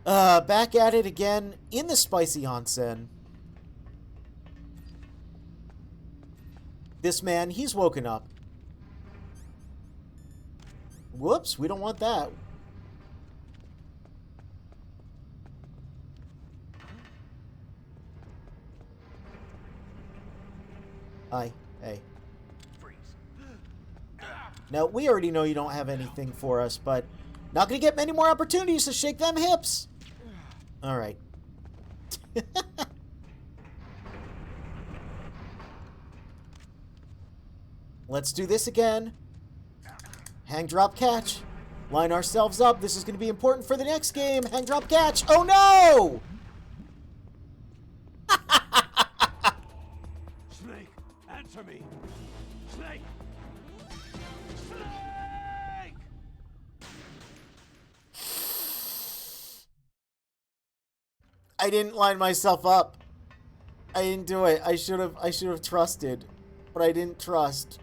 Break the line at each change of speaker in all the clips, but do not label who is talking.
Back at it again in the spicy onsen. This man, he's woken up. Whoops, we don't want that. Hi. Hey. Now, we already know you don't have anything for us, but not gonna get many more opportunities to shake them hips. Alright. Let's do this again. Hang, drop, catch. Line ourselves up. This is going to be important for the next game. Hang, drop, catch. Oh, no!
Snake, answer me. Snake! Snake!
I didn't line myself up. I didn't do it. I should have trusted, but I didn't trust.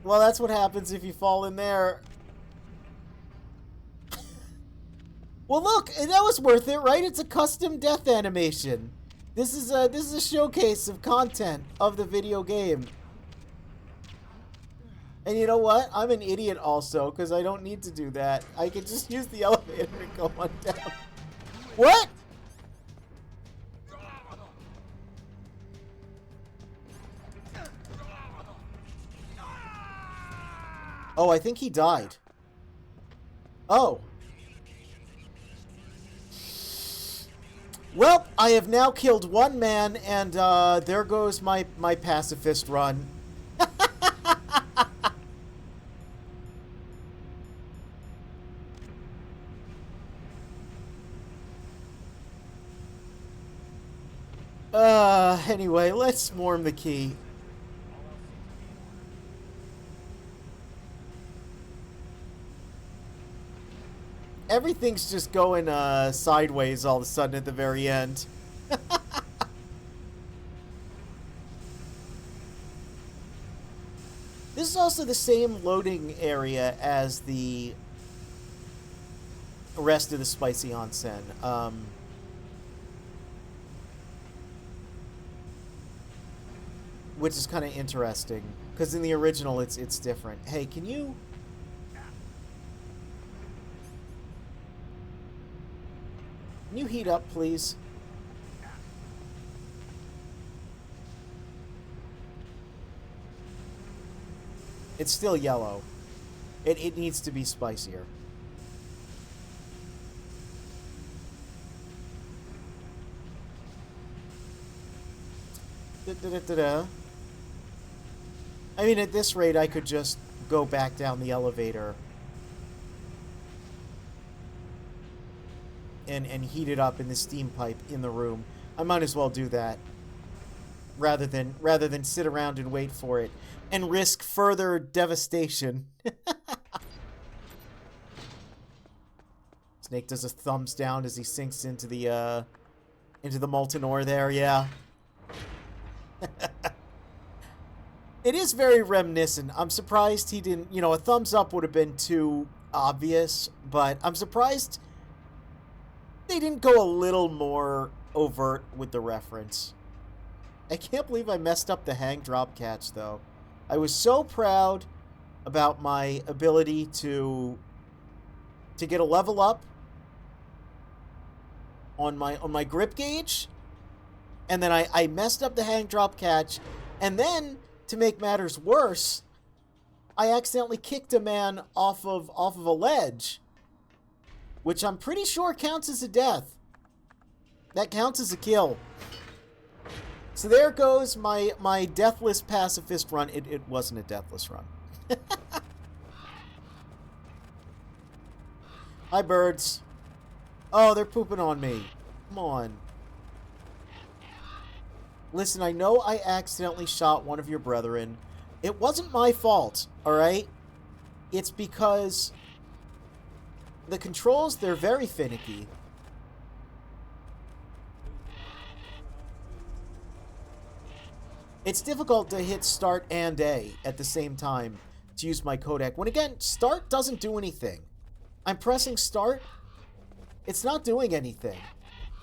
Well, that's what happens if you fall in there. Well, look, that was worth it, right? It's a custom death animation. This is a showcase of content of the video game. And you know what? I'm an idiot also, because I don't need to do that. I can just use the elevator and go on down. What? Oh, I think he died. Oh. Well, I have now killed one man, and there goes my pacifist run. Anyway, let's swarm the key. Everything's just going sideways all of a sudden at the very end. This is also the same loading area as the rest of the spicy onsen. Which is kind of interesting, because in the original it's different. Hey, can you... Can you heat up, please? It's still yellow. It needs to be spicier. Da-da-da-da-da. I mean, at this rate, I could just go back down the elevator and heat it up in the steam pipe in the room. I might as well do that rather than sit around and wait for it and risk further devastation. Snake does a thumbs down as he sinks into the molten ore there. Yeah. It is very reminiscent. I'm surprised he didn't, you know, a thumbs up would have been too obvious, but I'm surprised they didn't go a little more overt with the reference. I can't believe I messed up the hang drop catch, though. I was so proud about my ability to get a level up on my grip gauge, and then I messed up the hang drop catch, and then to make matters worse, I accidentally kicked a man off of a ledge, which I'm pretty sure counts as a death. That counts as a kill. So there goes my deathless pacifist run. It wasn't a deathless run. Hi, birds. Oh, they're pooping on me. Come on. Listen, I know I accidentally shot one of your brethren. It wasn't my fault, alright? It's because the controls, they're very finicky. It's difficult to hit start and A at the same time to use my codec. When again, start doesn't do anything. I'm pressing start, It's not doing anything.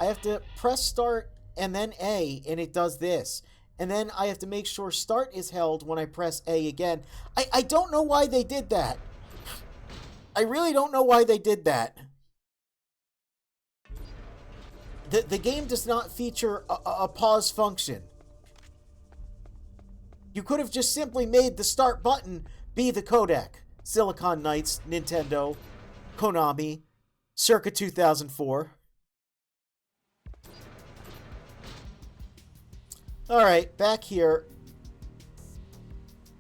I have to press start and then A, and it does this. And then I have to make sure start is held when I press A again. I don't know why they did that. I really don't know why they did that. The game does not feature a pause function. You could have just simply made the start button be the codec. Silicon Knights, Nintendo, Konami, circa 2004. Alright, back here.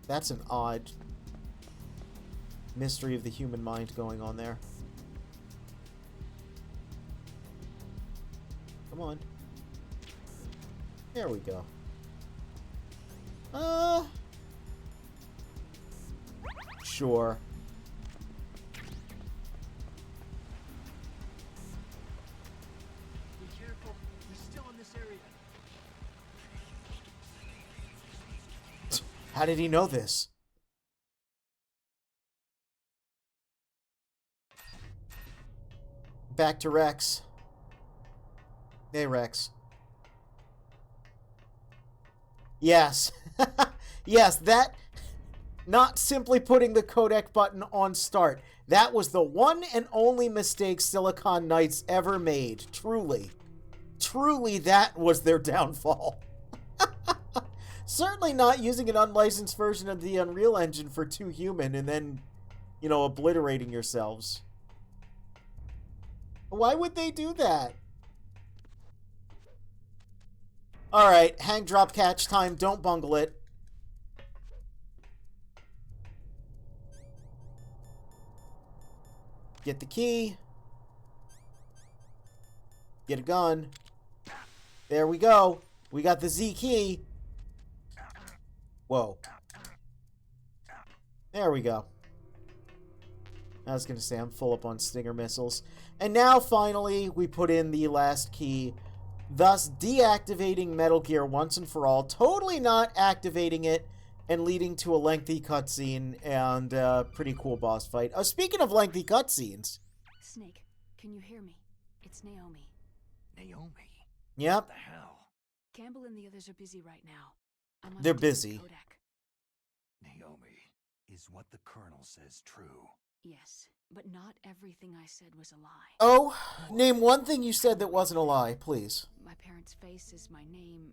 That's an odd mystery of the human mind going on there. Come on. There we go. Sure.
Be careful. He's still in this area.
How did he know this? Back to Rex. Hey, Rex. Yes. Yes, that... Not simply putting the codec button on start. That was the one and only mistake Silicon Knights ever made. Truly. Truly, that was their downfall. Certainly not using an unlicensed version of the Unreal Engine for Too Human and then, you know, obliterating yourselves. Why would they do that? Alright, hang, drop, catch time. Don't bungle it. Get the key. Get a gun. There we go. We got the Z key. Whoa. There we go. I was going to say, I'm full up on Stinger missiles. And now, finally, we put in the last key, thus deactivating Metal Gear once and for all, totally not activating it, and leading to a lengthy cutscene and a pretty cool boss fight. Speaking of lengthy cutscenes.
Snake, can you hear me? It's Naomi.
Naomi?
Yep.
What the hell?
Campbell and the others are busy right now. I'm on
They're
a different
busy.
codec.
Naomi, is what the Colonel says true?
Yes, but not everything I said was a lie.
Oh, name one thing you said that wasn't a lie, please.
My parents' face is my name.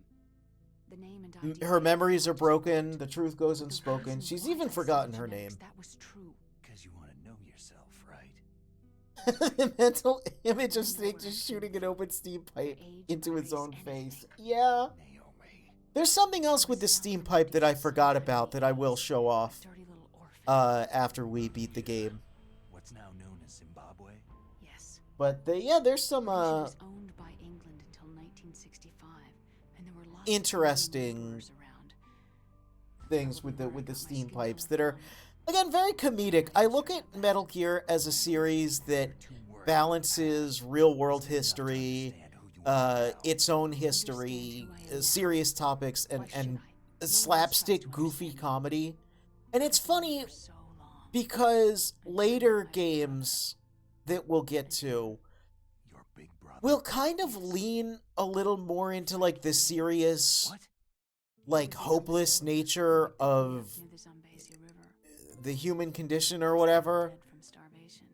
The name and ID.
Her memories are broken. The truth goes
The
unspoken.
reason
She's
why
even
I
forgotten
said
her
genetics,
name.
That was true.
Because you want to know yourself, right?
The mental image of Snake just shooting an open steam pipe into his own face. Yeah.
Naomi.
There's something else with the steam pipe that I forgot about that I will show off
Dirty little orphan.
after we beat the game.
What's now known as Zimbabwe?
Yes.
But yeah, there's some
She was owned by England until 1965, and there were lots
interesting
of rumors around.
things with the steam pipes that are, again, very comedic. I look at Metal Gear as a series that balances real world history, its own history, serious topics, and slapstick goofy comedy. And it's funny
For so long.
because later games that we'll get to
Your big brother.
will kind of lean a little more into like the serious,
What?
like hopeless nature of
Near the Zambezi River.
the human condition or whatever.
Dead from starvation,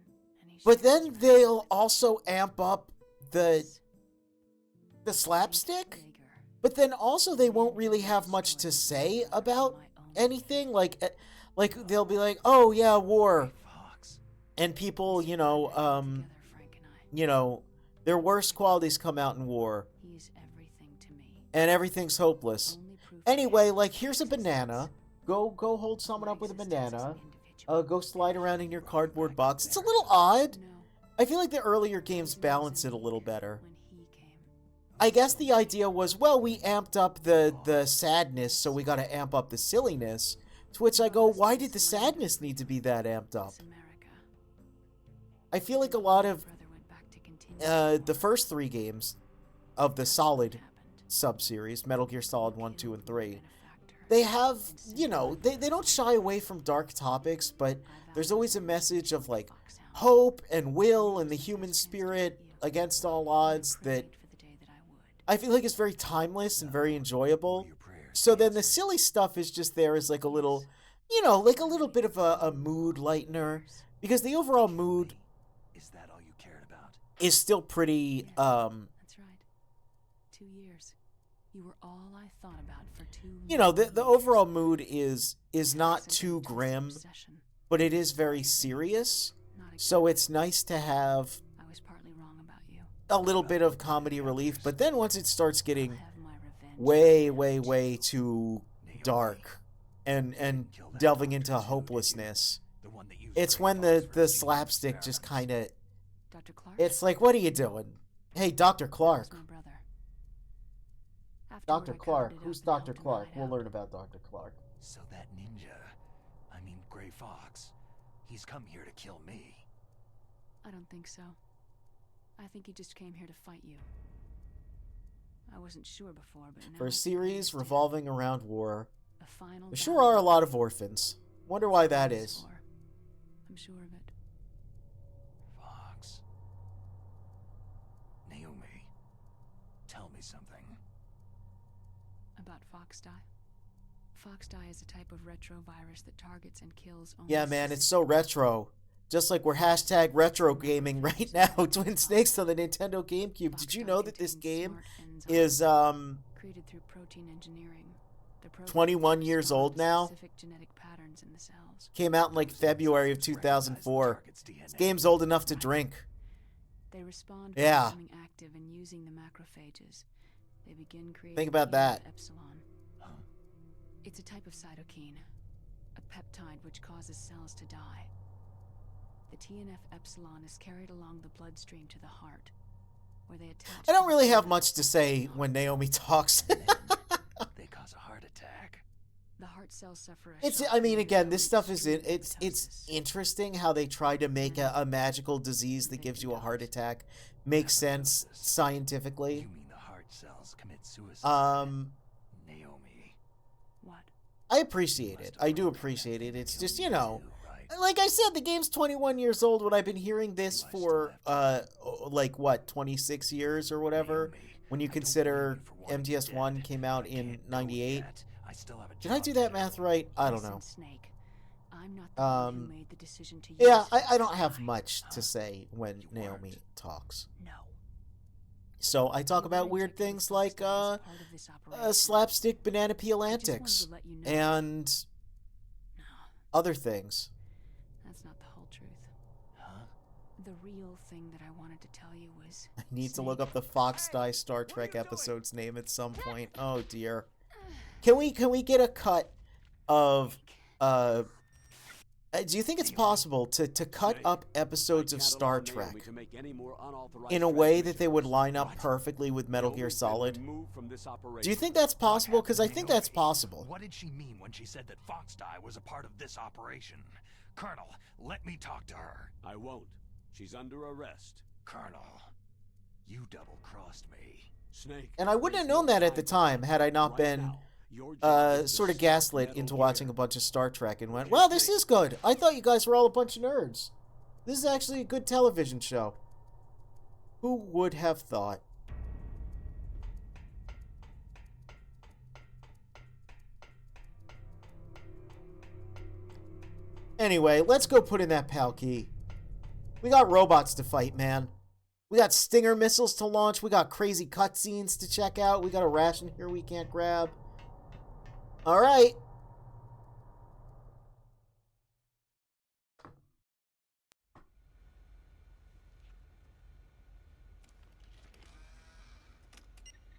and he
But
shares
then
his
they'll also amp up the
face.
slapstick.
Bigger.
But then also they won't really have much to say about anything. Like they'll be like, "Oh yeah, war,"
Fox.
and people,
Together, Frank and I.
you know, their worst qualities come out in war,
He is everything to me.
and everything's hopeless.
Only proof
Anyway,
of
like
my
here's a
existence.
banana. Go hold someone
My
up with a
existence as
banana.
an individual.
Go slide around in your cardboard box. It's a little odd.
No,
I feel like the earlier games
I was
balance it a
in
little
here
better.
when he came.
I guess the idea was, well, we amped up the sadness, so we gotta amp up the silliness. To which I go, why did the sadness need to be that amped up?
It's America.
I feel like a lot of
Brother went back to continue
the first three games of the Solid
happened.
sub-series, Metal Gear Solid 1, 2, and 3,
Benefactor.
they have, you know, they don't shy away from dark topics, but there's always a message of, like, hope and will and the human spirit against all odds that
Prayed for the day that I would.
I feel like it's very timeless and very
Were
enjoyable.
your prayers
So then the
answered?
silly stuff is just there as like a little, you know, like a little bit of a mood lightener, because the overall mood
Is that all you cared about?
is still pretty
That's right. 2 years. You were all I thought about for 2
you know, the
years.
overall mood is not
Since I
too
went to this
grim,
obsession.
but it is very serious.
Not
So
exactly.
it's nice to have
I was partly wrong about you.
a little bit of comedy relief, but then once it starts
I'll
getting
have my revenge.
way too dark and delving into hopelessness,
The one that used
it's
Grey
when
Fox for
the
his
slapstick just
experiments.
kind of,
Dr. Clark?
it's like, what are you doing? Hey, Dr.
That was
Clark.
my brother. Afterward,
Dr.
I covered
Clark.
it up
Who's
and helped
Dr.
him
Clark?
hide
We'll
out.
learn about Dr. Clark.
So that ninja, I mean Grey Fox, he's come here to kill me.
I don't think so. I think he just came here to fight you. I wasn't sure before, but now
For
I
a series
understand.
revolving around war,
A final
there sure
battle
are a lot of orphans. Wonder why that
is
is.
for. I'm sure of it.
Fox. Naomi, tell me something.
About Fox Die. Fox Die is a type of retrovirus that targets and kills only
Yeah, man, it's so retro. Just like we're hashtag retro gaming right now. Twin Snakes on the Nintendo GameCube. Did you know that this game is
created through protein engineering. The proteins
21 years
respond
old
to
now?
Specific genetic patterns in the cells.
came out in like February of 2004. This game's old enough to drink.
They respond
Yeah.
by becoming active and using the macrophages. They begin creating
Think about that.
epsilon.
Huh?
It's a type of cytokine, a peptide which causes cells to die. The TNF epsilon is carried along the bloodstream to the heart, where they attach.
I don't
to
really
the
have
TNF
much to say
epsilon.
when Naomi talks.
They cause a heart attack.
The heart cells suffer a
It's
shock
I mean
and
again,
undergo
this stuff is
extreme
it's
apoptosis.
interesting how they try to make a magical disease that gives you a heart attack make sense scientifically.
You mean the heart cells commit suicide? Naomi.
What?
I appreciate it. I do appreciate it. It's just, you know, like I said, the game's 21 years old when I've been hearing this for like what, 26 years or whatever. When you consider MGS1 came out in 98. Did I do that math right? I don't know.
Listen, Snake. I'm not the one who made the decision to use
Yeah, I
Fox
don't have
Die.
much to say when
You
Naomi
weren't.
talks.
No.
So I talk
You
about
weren't
weird
injected with
things
Fox
like
Die as part of this operation.
slapstick banana peel
I just wanted
antics
to let you know.
and
No,
other things.
that's not the whole truth.
Huh?
The real thing that I wanted to tell you was.
I need to look up the Fox Die Star Trek episode's name at some point. Oh dear. Can we get a cut of do you think it's possible to cut up episodes of Star Trek in a way that they would line up perfectly with Metal Gear Solid? Do you think that's possible? Because I think that's possible.
What did she mean when she said that Fox Die was a part of this operation? Colonel, let me talk to her.
I won't. She's under arrest.
Colonel, you double-crossed me.
Snake.
And I wouldn't have known that at the time had I not been sort of gaslit into watching a bunch of Star Trek and went, well, this is good. I thought you guys were all a bunch of nerds. This is actually a good television show. Who would have thought? Anyway, let's go put in that PAL key. We got robots to fight, man. We got Stinger missiles to launch. We got crazy cutscenes to check out. We got a ration here we can't grab. All right.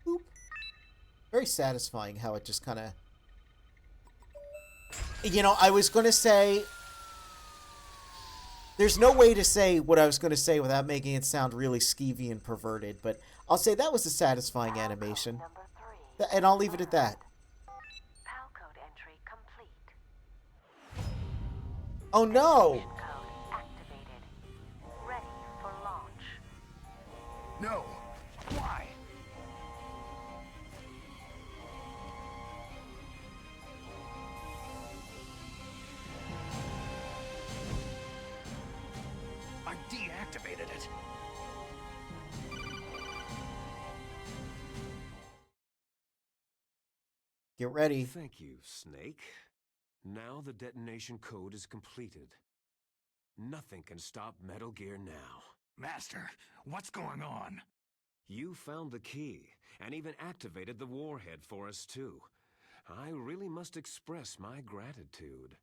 Boop. Very satisfying how it just kind of... You know, I was going to say... There's no way to say what I was going to say without making it sound really skeevy and perverted, but I'll say that was a satisfying animation. And I'll leave it at that.
PAL code entry complete.
Oh no!
Mission code activated. Ready for launch.
No! Why? I deactivated it.
Get ready.
Thank you, Snake. Now the detonation code is completed. Nothing can stop Metal Gear now.
Master, what's going on?
You found the key, and even activated the warhead for us too. I really must express my gratitude.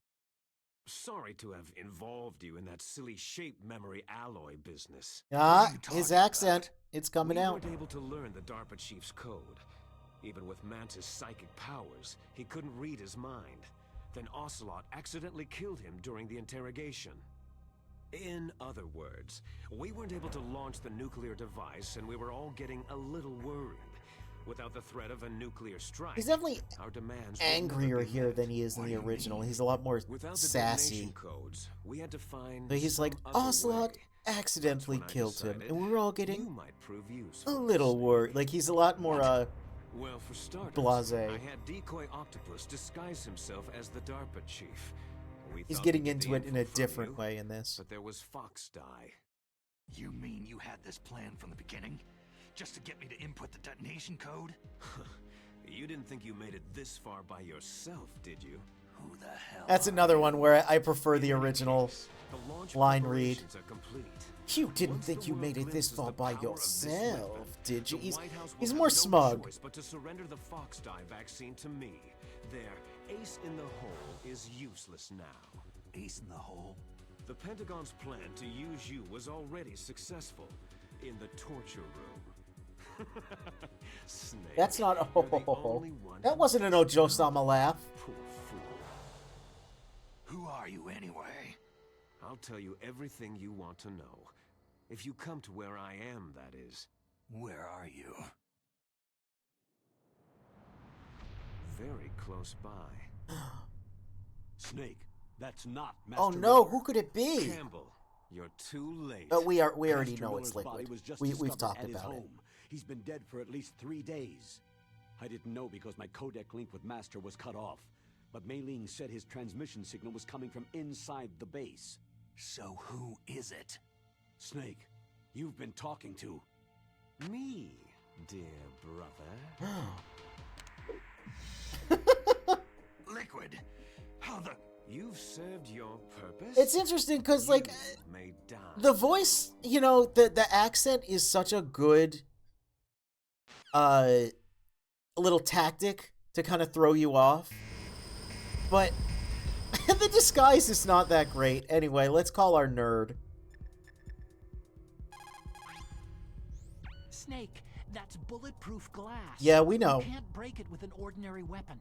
Sorry to have involved you in that silly shape memory alloy business.
Ah,
are you
his
talking
accent. It's coming
We
out.
weren't able to learn the DARPA chief's code. Even with Mantis' psychic powers, he couldn't read his mind. Then Ocelot accidentally killed him during the interrogation. In other words, we weren't able to launch the nuclear device, and we were all getting a little worried. Without the threat of a nuclear strike,
He's definitely
our demands would
angrier
never be
here
met.
than he is in
What
the
do you
original.
mean?
He's a lot more
Without the
sassy.
detonation codes, we had to find.
But he's like,
some other
Ocelot
way.
accidentally
That's when I
killed him,
decided
and we were all
you
getting
might prove
a
useful,
little
Snake.
worried. Like, he's a lot more,
Well, for starters,
Blasé.
I had Decoy Octopus disguise himself as the DARPA chief. We
he's
thought
getting
we'd get
into
the
it in a
info from
different
you,
way in this.
But there was Fox Die.
You mean you had this plan from the beginning? Just to get me to input the detonation code?
You didn't think you made it this far by yourself, did you?
Who the hell?
That's
are
another
you?
one where I prefer the original.
The launch
line read.
preparations are complete.
You didn't
Once
think
the
you
world
made it this
glimpses
far
the
by
power of this
yourself,
weapon,
did you?
the White House will
He's
have
more
no
smug.
choice but to surrender the Fox Die vaccine to me. Their ace in the hole is useless now.
Ace in the hole?
The Pentagon's plan to use you was already successful in the torture room. Snake,
That's not.
you're the
Oh,
only one
that
who
wasn't an Ojo-sama laugh.
Poor fool.
Who are you anyway?
I'll tell you everything you want to know. If you come to where I am, that is.
Where are you?
Very close by.
Snake, that's not Master
Oh no,
Miller.
who could it be?
Campbell, you're too late.
But we already
Master
know
Miller's
it's
body
Liquid.
was just
We've
discovered
talked
at his
about it.
home. He's been dead for at least 3 days. I didn't know because my codec link with Master was cut off. But Mei Ling said his transmission signal was coming from inside the base.
So who is it?
Snake, you've been talking to...
Me, dear brother.
Liquid. How the...
You've served your purpose.
It's interesting because, like,
You may die.
the voice, you know, the accent is such a good, little tactic to kind of throw you off. But the disguise is not that great. Anyway, let's call our nerd.
Snake, that's bulletproof glass.
Yeah, we know.
You can't break it with an ordinary weapon.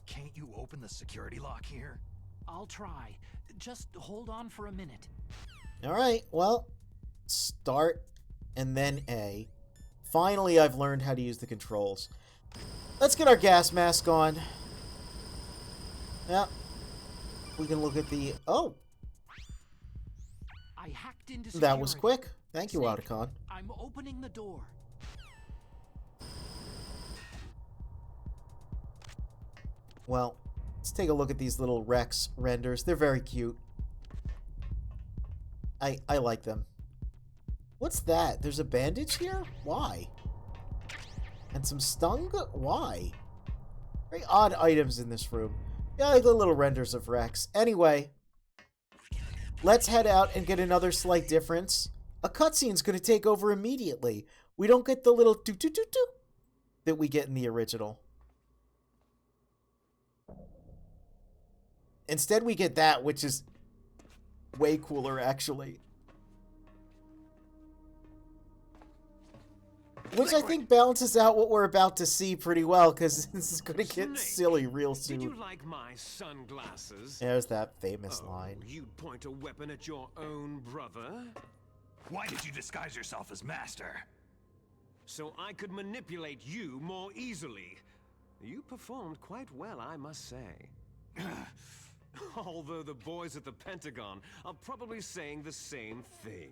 Can't you open the security lock here?
I'll try. Just hold on for a minute.
All right, well, start and then A. Finally, I've learned how to use the controls. Let's get our gas mask on. Yep. We can look at the... Oh,
I hacked into
that was
security.
quick. Thank you,
Snake,
Otacon.
I'm opening the door.
Well, let's take a look at these little Rex renders. They're very cute. I like them. What's that? There's a bandage here? Why? And some stung? Why? Very odd items in this room. Yeah, I like the little renders of Rex. Anyway, let's head out and get another slight difference. A cutscene's going to take over immediately. We don't get the little toot-toot-toot-toot that we get in the original. Instead, we get that, which is way cooler, actually. Which I think balances out what we're about to see pretty well, because this is going to get
Snake,
silly real
Did you
soon.
like my sunglasses?
There's that famous
Oh,
line.
you'd point a weapon at your own brother?
Why did you disguise yourself as Master?
So I could manipulate you more easily. You performed quite well, I must say. Although the boys at the Pentagon are probably saying the same thing.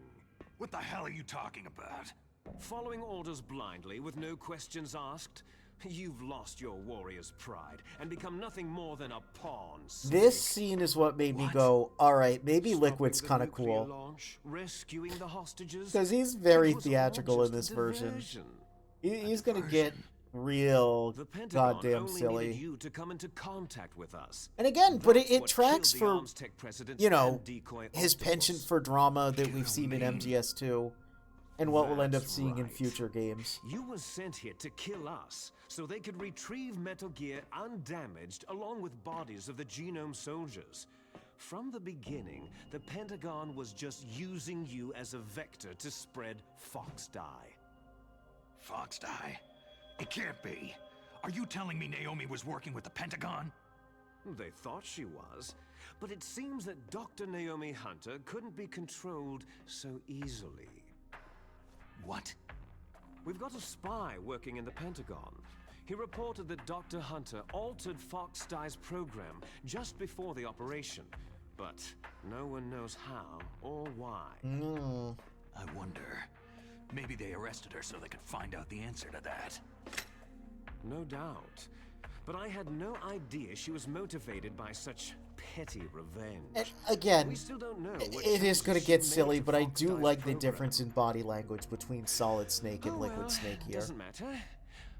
What the hell are you talking about?
Following orders blindly with no questions asked, you've lost your warrior's pride and become nothing more than a pawn.
This
Snake.
scene is what made me
What?
go, alright, maybe
Stopping
Liquid's
the
kind of
nuclear
cool.
launch, rescuing the hostages.
Because he's very
It was
theatrical
all
in this
just a
version.
diversion.
He's going to get real
The Pentagon
goddamn
only
silly.
needed you to come into contact with us.
And again, but
That's
it
what
tracks
killed the
for,
Armstech president
you know,
and Decoy
his
Octopus.
penchant for drama that we've seen in
mean?
MGS2, and what we'll end up
That's
seeing in
right.
future games.
You were sent here to kill us, so they could retrieve Metal Gear undamaged along with bodies of the Genome soldiers. From the beginning, the Pentagon was just using you as a vector to spread Fox Die.
Fox Die? It can't be. Are you telling me Naomi was working with the Pentagon?
They thought she was, but it seems that Dr. Naomi Hunter couldn't be controlled so easily.
What?
We've got a spy working in the Pentagon. He reported that Dr. Hunter altered Fox Die's program just before the operation, but no one knows how or why.
I wonder. Maybe they arrested her so they could find out the answer to that.
No doubt. But I had no idea she was motivated by such petty revenge.
And again,
We still don't know what
it is
choices
going to
she
get
made
silly,
to
but I
Fox
do
Die's
like the
program.
difference in body language between Solid Snake and
Oh,
Liquid
well,
Snake here.
Doesn't matter.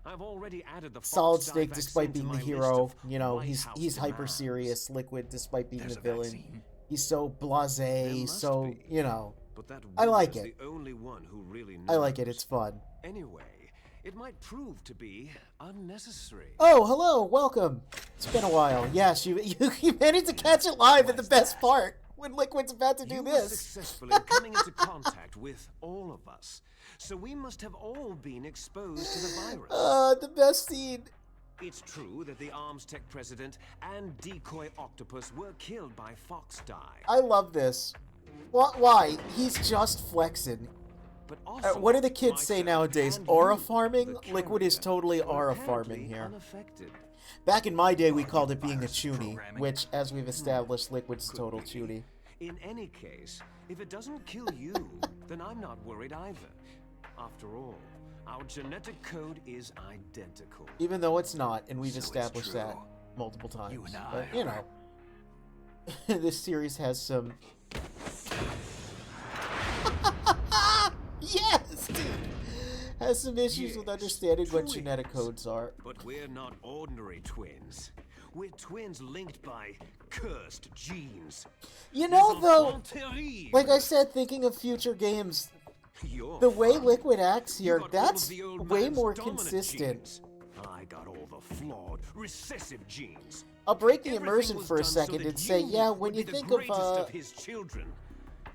I've already added the
Solid
Fox Die
Snake, despite
vaccine
being
to
the
my list
hero,
of
you know,
White
he's
House
hyper
demands.
serious. Liquid, despite being
There's
the
a
villain,
vaccine.
he's so blasé,
must
so,
be.
you know.
But that
I
woman
like
is
it.
the only one who really knows.
I like it, it's fun.
Anyway, it might prove to be unnecessary.
Oh, hello, welcome. It's been a while. Yes, you managed to catch it live at the best part, when Liquid's about to do
You were
this.
successful in coming into contact with all of us, so we must have all been exposed to the virus.
The best scene.
It's true that the Armstech president and Decoy Octopus were killed by Fox Die,
I love this. Why? He's just flexing.
but also
What do the kids say nowadays?
and
Aura
you,
farming?
the
Liquid is
carrier,
totally
were
aura
apparently
farming here.
unaffected.
Back in my day, we called it being a
Virus
chunie,
programming.
which, as we've established, Liquid's
Could
total
be.
chunie.
In any case, if it doesn't kill you, then I'm not worried either. After all, our genetic code is identical.
Even though it's not, and we've
So it's
established that
true.
multiple times.
You and I
But, you know, this series has some... Yes, dude! Has some issues with
Yes,
understanding what
twins.
genetic codes are.
But we're not ordinary twins. We're twins linked by cursed genes.
You know,
Les
though,
enfants terribles.
like I said, thinking of future games,
You're
the way
fine.
Liquid acts
You
here,
got all of
that's
the old
way
man's
more
dominant
consistent.
genes. I got all the flawed, recessive genes.
I'll break the
Everything
immersion
was
for a
done so
second
that
and say,
you
yeah,
would
when
be
you
the
think of,
greatest his children.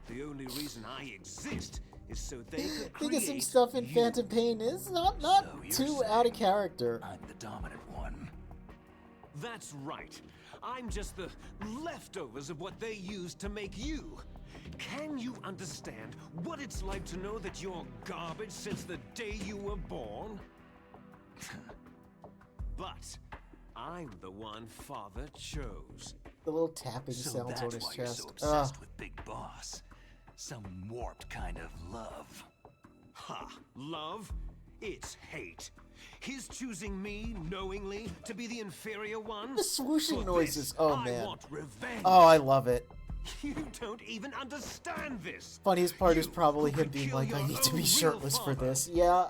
The only reason I exist is so they could
think of some
create
stuff in
you.
Phantom Pain is not
So you're
too
saying
out of character.
I'm the dominant one.
That's right. I'm just the leftovers of what they used to make you. Can you understand what it's like to know that you're garbage since the day you were born? But I'm the one Father chose.
The little tapping
So
sounds on
that's
his
why you're
chest.
so
Ugh.
obsessed with Big Boss. Some warped kind of love.
Ha! Love? It's hate. His choosing me, knowingly, to be the inferior one?
The swooshing
For
noises.
this,
Oh,
I
man.
want revenge.
Oh, I love it.
You don't even understand this.
Funniest part is
You
probably
who
him
could
being
kill
like, I
your
need to
own
be
real
shirtless for
father.
this. Yeah.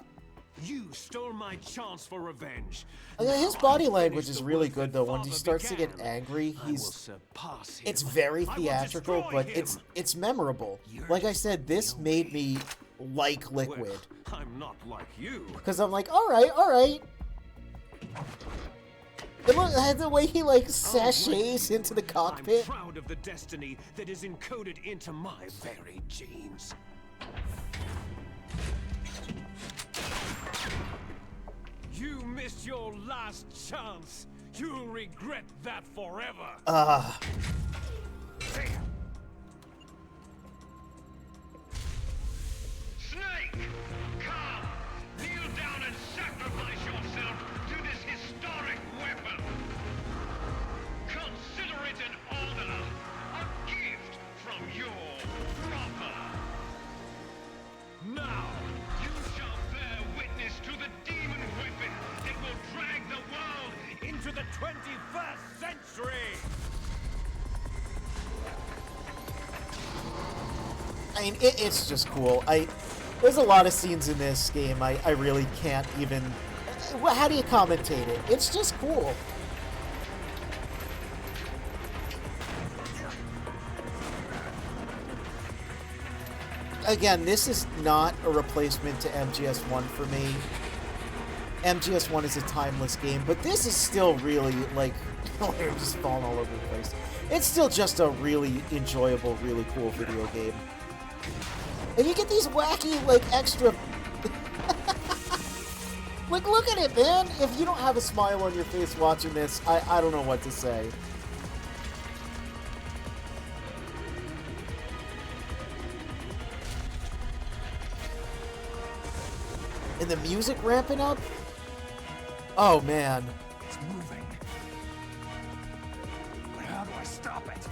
You stole my chance for revenge.
His
Now
body
I'll
language
finish
is
the
really
work
good,
that
though. When he
Father
starts to get
began.
angry,
I will
he's...
surpass him.
It's very
I will
theatrical,
destroy
but
him.
it's memorable.
You're
Like I
just
said, this made me like Liquid.
Well, I'm not like you.
Because I'm like, alright. The way he, like, sachets into the cockpit.
I'm proud of the destiny that is encoded into my very genes. You missed your last chance. You'll regret that forever.
Snake! Come! Kneel down and sacrifice yourself to this historic weapon! Consider it an honor, a gift from your brother! Now, you shall bear witness to the demon weapon that will drag the world into the 21st century!
I mean, it's just cool. There's a lot of scenes in this game I really can't even... how do you commentate it? It's just cool. Again, this is not a replacement to MGS1 for me. MGS1 is a timeless game, but this is still really, like, I'm just falling all over the place. It's still just a really enjoyable, really cool video game. And you get these wacky, like, extra... like, look at it, man! If you don't have a smile on your face watching this, I don't know what to say. And the music ramping up? Oh, man.
It's moving. But how do I stop it?